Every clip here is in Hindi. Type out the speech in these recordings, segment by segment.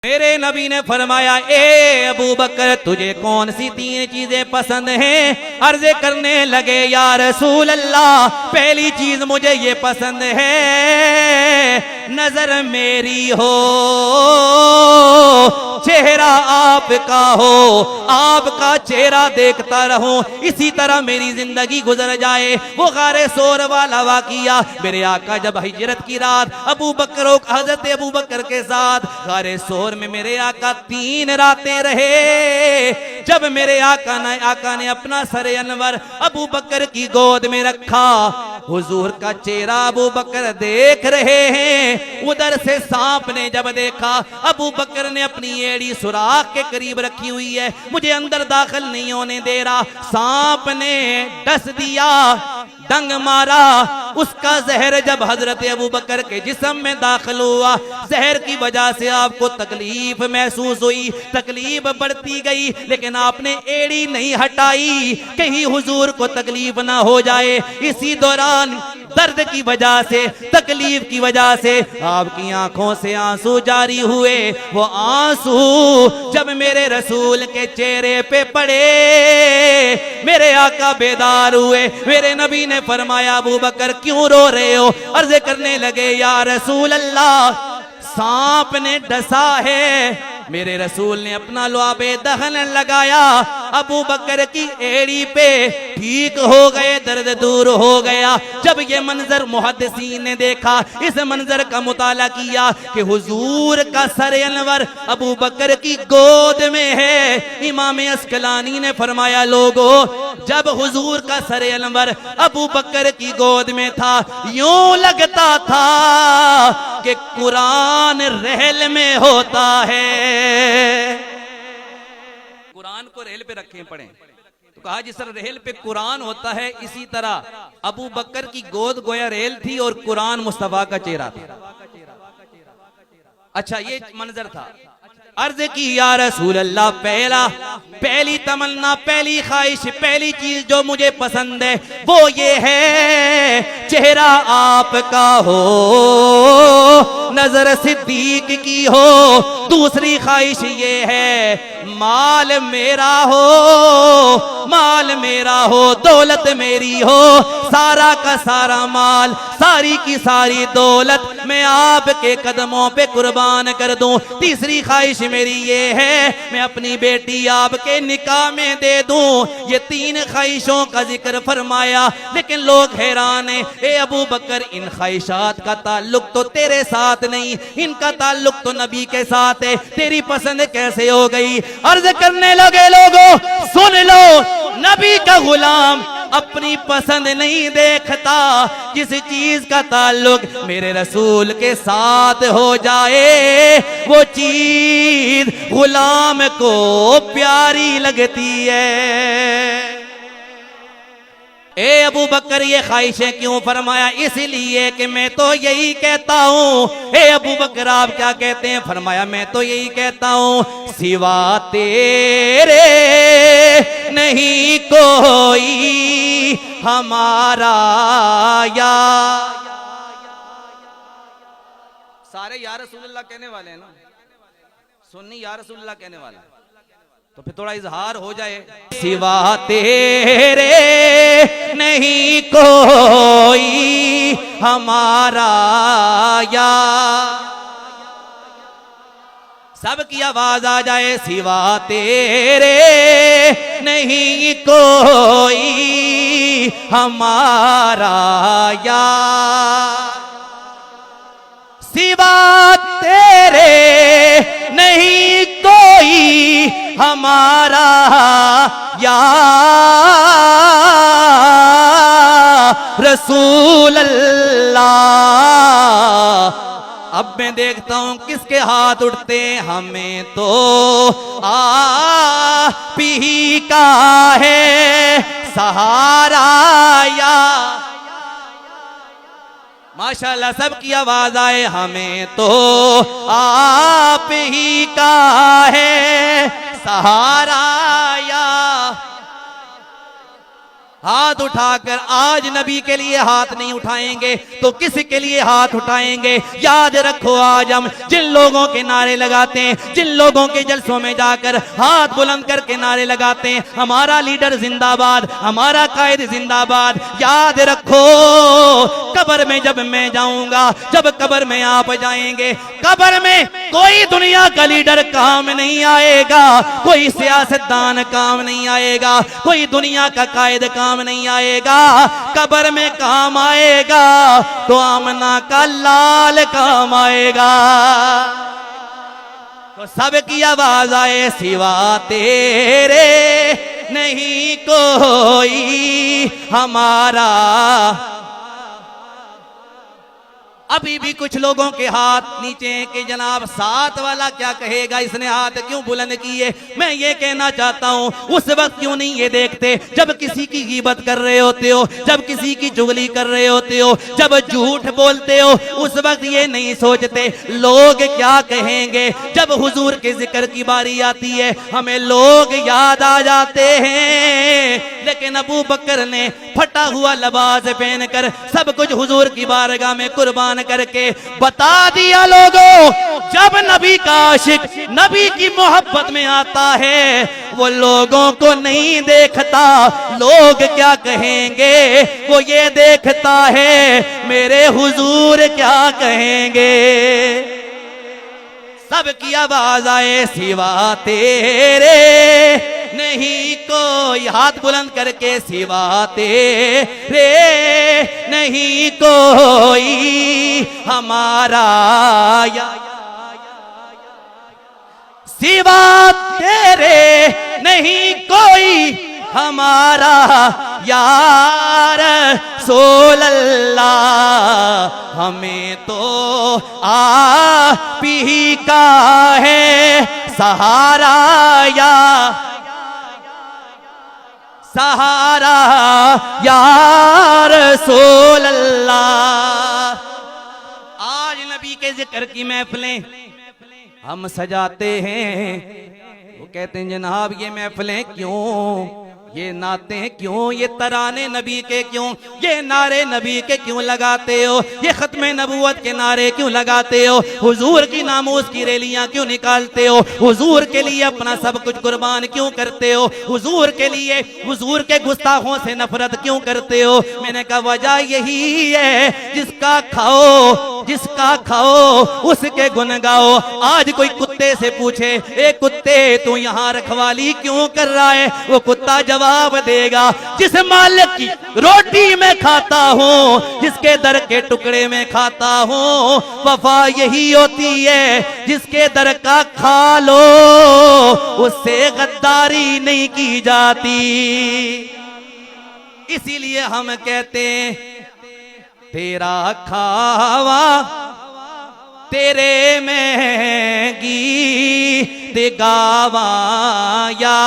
मेरे नबी ने फरमाया, ए अबू बकर तुझे कौन सी तीन चीजें पसंद हैं? अर्ज़े करने लगे, या रसूल अल्लाह, पहली चीज मुझे ये पसंद है नजर मेरी हो, चेहरा आपका हो, आपका चेहरा देखता रहूं, इसी तरह मेरी जिंदगी गुजर जाए। वो गारे सोर वाला वाकिया, मेरे आका जब हिजरत की रात अबू बकर हजरत अबू बकर के साथ गारे सोर में मेरे आका 3 रातें रहे। जब मेरे आका ने अपना सरे अनवर अबू बकर की गोद में रखा, हुजूर का चेहरा अबू बकर देख रहे हैं। उधर से सांप ने जब देखा, अबू बकर ने अपनी एड़ी सुराख के करीब रखी हुई है, मुझे अंदर दाखिल नहीं होने दे रहा। सांप ने डस दिया, डंग मारा, उसका जहर जब हजरत अबू बकर के जिस्म में दाखिल हुआ, जहर की वजह से आपको तकलीफ महसूस हुई, तकलीफ बढ़ती गई, लेकिन आपने एड़ी नहीं हटाई कहीं हुजूर को तकलीफ ना हो जाए। इसी दौरान दर्द की वजह से, तकलीफ की वजह से आपकी आंखों से आंसू जारी हुए। वो आंसू जब मेरे रसूल के चेहरे पे पड़े, मेरे आका बेदार हुए। मेरे नबी ने फरमाया, अबू बकर क्यों रो रहे हो? अर्ज़ करने लगे, या रसूल अल्लाह, सांप ने डसा है। मेरे रसूल ने अपना लुआबे दहन लगाया, अबू बकर की एड़ी पे, ठीक हो गए, दर्द दूर हो गया। जब ये मंजर मुहद्दिसीन ने देखा, इस मंजर का मुताला किया कि हुजूर का सर अनवर अबू बकर की गोद में है। इमाम अस्कलानी ने फरमाया, लोगों, जब हुजूर का सर अनवर अबू बकर की गोद में था, यूं लगता था कि कुरान रहल में होता है। कुरान को रेल पे रखे पड़े, तो कहा जिस तरह रेल पे कुरान होता है, इसी तरह अबू बकर की गोद गोया रेल थी और कुरान मुस्तफा का चेहरा था। अच्छा, ये मंजर था। अर्ज की, या रसूल अल्लाह, पहली तमन्ना, पहली ख्वाहिश, पहली चीज जो मुझे पसंद है वो ये है चेहरा आपका हो, नजर सिद्दीक की हो। दूसरी ख्वाहिश ये है माल मेरा हो, माल मेरा हो, दौलत मेरी हो, सारा का सारा माल, सारी की सारी दौलत मैं आपके कदमों पे कुर्बान कर दूं। तीसरी ख्वाहिश मेरी ये है मैं अपनी बेटी आपके निकाह में दे दूं। ये 3 ख्वाहिशों का जिक्र फरमाया, लेकिन लोग हैरान हैं, ए अबू बकर, इन ख्वाहिशात का ताल्लुक तो तेरे साथ नहीं, इनका ताल्लुक तो नबी के साथ है, तेरी पसंद कैसे हो गई? अर्ज करने लगे, लोगों सुन लो, नबी का गुलाम अपनी पसंद नहीं देखता, किस चीज का ताल्लुक मेरे रसूल के साथ हो जाए वो चीज गुलाम को प्यारी लगती है। ए अबू बकर, ये ख्वाहिशें क्यों फरमाया? इसलिए कि मैं तो यही कहता हूँ। ए अबू बकर, आप क्या कहते हैं? फरमाया, मैं तो यही कहता हूँ, सिवा तेरे नहीं कोई हमारा या। सारे या रसूलुल्लाह कहने वाले हैं ना, सुन्नी या रसूलुल्लाह कहने वाले, तो फिर थोड़ा इजहार हो जाए। सिवा तेरे नहीं कोई हमारा या, सबकी आवाज आ जाए, सिवा तेरे नहीं कोई हमारा या, सिवा तेरे नहीं कोई हमारा या रसूल अल्लाह। अब मैं देखता हूं किसके हाथ उठते, हमें तो आप ही का है सहारा या। माशाल्लाह, सबकी आवाज आए, हमें तो आप ही का है सहारा या। हाथ उठाकर आज नबी के लिए हाथ नहीं उठाएंगे तो किसके लिए हाथ उठाएंगे? याद रखो, आज हम जिन लोगों के नारे लगाते हैं, जिन लोगों के जलसों में जाकर हाथ बुलंद करके नारे लगाते हैं, हमारा लीडर जिंदाबाद, हमारा कायद जिंदाबाद, याद रखो कब्र में जब मैं जाऊंगा, जब कब्र में आप जाएंगे, कब्र में कोई दुनिया का लीडर काम नहीं आएगा, कोई सियासतदान काम नहीं आएगा, कोई दुनिया का कायद काम नहीं आएगा। कब्र में काम आएगा तो आमना का लाल काम आएगा। तो सबकी आवाज आए, सिवा तेरे नहीं कोई हमारा। अभी भी कुछ लोगों के हाथ नीचे के जनाब साथ वाला क्या कहेगा, इसने हाथ क्यों बुलंद किए? मैं ये कहना चाहता हूँ, उस वक्त क्यों नहीं ये देखते जब किसी की गीबत कर रहे होते हो, जब किसी की चुगली कर रहे होते हो, जब झूठ बोलते हो, उस वक्त ये नहीं सोचते लोग क्या कहेंगे। जब हुजूर के जिक्र की बारी आती है हमें लोग याद आ जाते हैं, लेकिन अबू बकर ने फटा हुआ लिबास पहनकर सब कुछ हुजूर की बारगाह में कुर्बान करके बता दिया, लोगों जब नबी का आशिक नबी की मोहब्बत में आता है वो लोगों को नहीं देखता लोग क्या कहेंगे, वो ये देखता है मेरे हुजूर क्या कहेंगे। सबकी आवाज आए, सिवा तेरे नहीं कोई, हाथ बुलंद करके, सिवा तेरे नहीं कोई हमारा, सिवा तेरे नहीं कोई हमारा यार रसूल अल्लाह। हमें तो आप ही का है सहारा, या सहारा या रसूल अल्लाह। आज नबी के जिक्र की महफिलें हम सजाते हैं, वो कहते हैं जनाब ये महफिलें क्यों, ये नाते क्यों, ये तराने नबी के क्यों, ये नारे नबी के क्यों लगाते हो, ये खत्मे नबूवत के नारे क्यों लगाते हो, हुजूर की नामूस की रैलियां क्यों निकालते हो, हुजूर के लिए अपना सब कुछ कुर्बान क्यों करते हो, हुजूर के लिए हुजूर के गुस्ताखों से नफरत क्यों करते हो। मैंने कहा वजह यही है, जिसका खाओ उसके गुन गाओ। आज कोई कुत्ते से पूछे, ए कुत्ते तू यहाँ रखवाली क्यों कर रहा है, वो कुत्ता जवाब देगा जिस मालिक की रोटी में खाता हूँ, जिसके दर के टुकड़े में खाता हूँ, वफा यही होती है जिसके दर का खा लो उससे गद्दारी नहीं की जाती। इसीलिए हम कहते हैं तेरा खावा तेरे में गीत गावा या।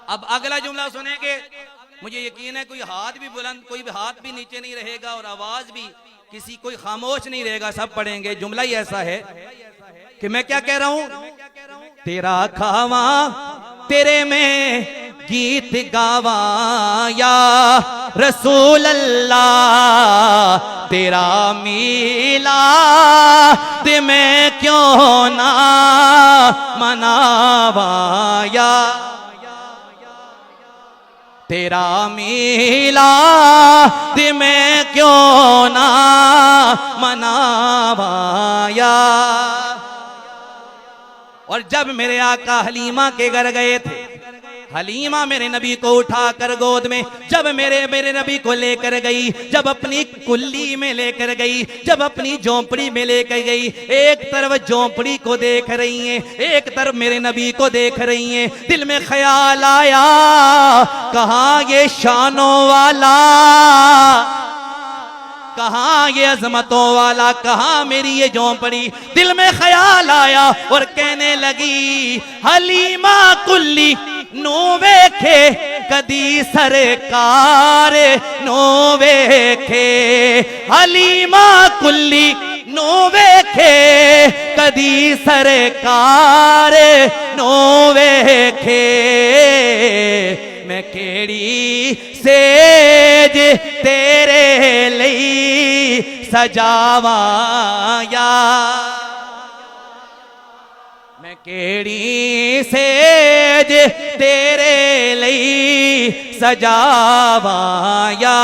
अब अगला जुमला सुनेंगे, मुझे यकीन है कोई हाथ भी बुलंद, कोई भी हाथ भी नीचे नहीं रहेगा और आवाज भी किसी कोई खामोश नहीं रहेगा, सब पढ़ेंगे। जुमला ही ऐसा है कि मैं क्या कह रहा हूं, तेरा खावा तेरे में गीत गावा या रसूल अल्लाह, तेरा मिला ते मैं क्यों ना मनावा या, तेरा मिला ते मैं क्यों ना मनावा या। और जब मेरे आका हलीमा के घर गए थे, हलीमा मेरे नबी को उठाकर गोद में जब मेरे नबी को लेकर गई, जब अपनी कुल्ली में लेकर गई, जब अपनी झोंपड़ी में लेकर गई, एक तरफ झोंपड़ी को देख रही हैं, एक तरफ मेरे नबी को देख रही हैं। दिल में ख्याल आया, कहाँ ये शानों वाला, कहाँ ये अजमतों वाला, कहाँ मेरी ये झोंपड़ी। दिल में ख्याल आया और कहने लगी हलीमा कुल्ली नो वेखे कदी सरकार नो वेखे, हलीमा कुल्ली नो वेखे कदी सरकार नो वेखे, मैं केड़ी सेज तेरे लई सजावा या मैं केड़ी सेज तेरे लई सजावा या